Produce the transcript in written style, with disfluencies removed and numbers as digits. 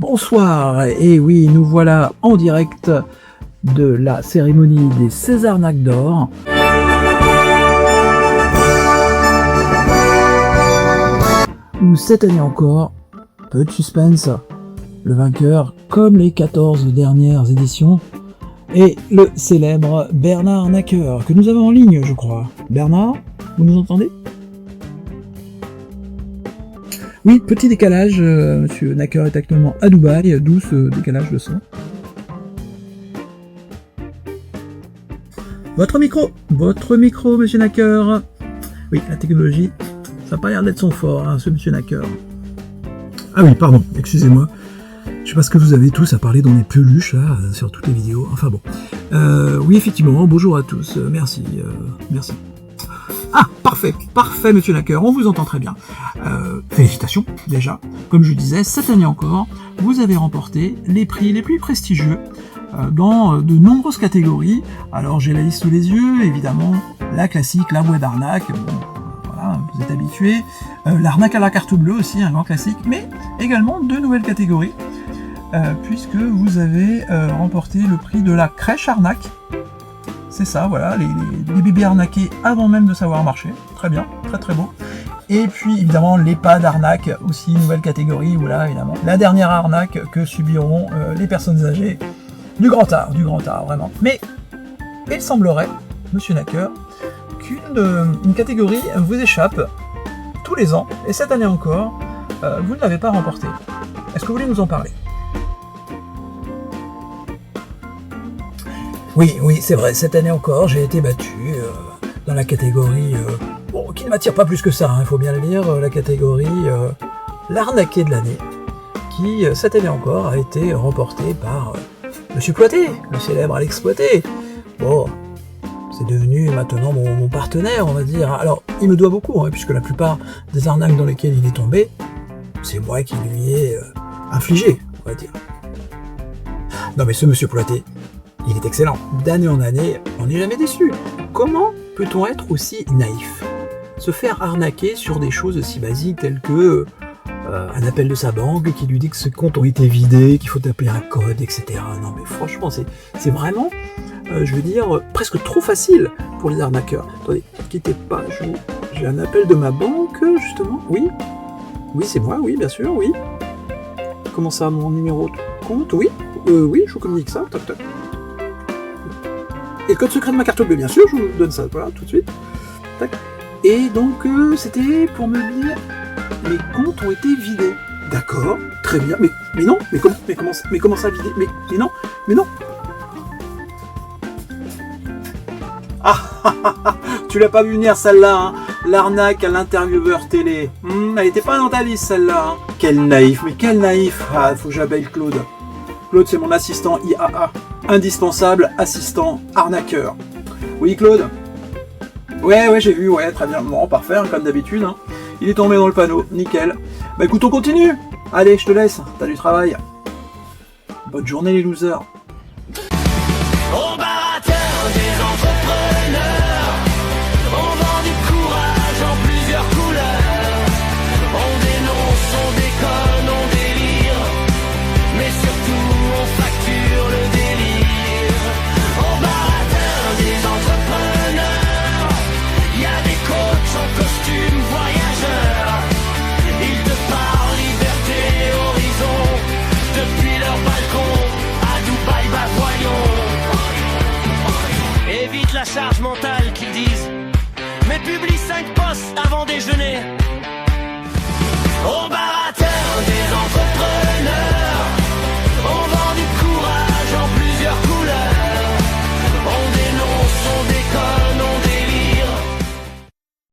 bonsoir, et oui, nous voilà en direct de la cérémonie des Césarnaques d'or. Où cette année encore, peu de suspense, le vainqueur, comme les 14 dernières éditions, est le célèbre Bernard Naqueur, que nous avons en ligne, je crois. Bernard, vous nous entendez ? Oui, petit décalage, monsieur Naqueur est actuellement à Dubaï, d'où ce décalage de son. Votre micro, monsieur Naqueur. Oui, la technologie, ça n'a pas l'air d'être son fort, hein, ce monsieur Naqueur. Ah oui, pardon, excusez-moi. Je sais pas ce que vous avez tous à parler dans les peluches, là, sur toutes les vidéos. Enfin bon. Oui, effectivement, bonjour à tous, merci. Ah, parfait, monsieur Naqueur, on vous entend très bien. Félicitations, déjà. Comme je disais, cette année encore, vous avez remporté les prix les plus prestigieux dans de nombreuses catégories. Alors, j'ai la liste sous les yeux, évidemment, la classique, la boîte d'arnaque, bon, voilà, vous êtes habitués. L'arnaque à la carte bleue aussi, un grand classique, mais également deux nouvelles catégories, puisque vous avez remporté le prix de la crèche arnaque. C'est ça, voilà, les bébés arnaqués avant même de savoir marcher. Très bien, très beau. Et puis évidemment l'EHPAD arnaque, aussi nouvelle catégorie, où là évidemment la dernière arnaque que subiront les personnes âgées du grand art, vraiment. Mais il semblerait, monsieur Naqueur, qu'une catégorie vous échappe tous les ans, et cette année encore, vous ne l'avez pas remportée. Est-ce que vous voulez nous en parler ? Oui, c'est vrai, cette année encore, j'ai été battu dans la catégorie, qui ne m'attire pas plus que ça, il faut bien le dire, la catégorie l'arnaqué de l'année, qui, cette année encore, a été remportée par Monsieur Ploité, le célèbre Alex Ploité. Bon, c'est devenu maintenant mon partenaire, on va dire. Alors, il me doit beaucoup, puisque la plupart des arnaques dans lesquelles il est tombé, c'est moi qui lui ai infligé, on va dire. Non mais ce Monsieur Ploité, il est excellent. D'année en année, on n'est jamais déçu. Comment peut-on être aussi naïf ? Se faire arnaquer sur des choses aussi basiques telles que un appel de sa banque qui lui dit que ses comptes ont été vidés, qu'il faut taper un code, etc. Non mais franchement, c'est vraiment, je veux dire, presque trop facile pour les arnaqueurs. Attendez, ne quittez pas, j'ai un appel de ma banque, justement. Oui, c'est moi, oui, bien sûr, oui. Comment ça, mon numéro de compte ? Oui, je vous communique ça, toc. Et le code secret de ma carte bleue, bien sûr, je vous donne ça, voilà, tout de suite. Tac. Et donc, c'était pour me dire, mes comptes ont été vidés. D'accord, très bien, mais non, mais comment ça vider ? Mais non. Ah, tu l'as pas vu venir celle-là, hein. L'arnaque à l'intervieweur télé. Elle était pas dans ta liste celle-là. Hein. Quel naïf. Ah, faut que j'appelle Claude. Claude, c'est mon assistant IAA. Indispensable assistant arnaqueur. Oui, Claude ? Ouais, j'ai vu, très bien. Bon, parfait, comme d'habitude. Hein. Il est tombé dans le panneau, nickel. Bah écoute, on continue. Allez, je te laisse, t'as du travail. Bonne journée les losers. Au baratin des entrepreneurs, on vend du courage en plusieurs couleurs. On dénonce, on déconne, on délire, mais surtout on facture le délire. Au baratin des entrepreneurs, y a des coachs en costume voyageurs. Ils te parlent liberté, horizon, depuis leur balcon à Dubaï, bah voyons. Évite la charge mentale qu'ils disent, mais publie 5 posts avant déjeuner.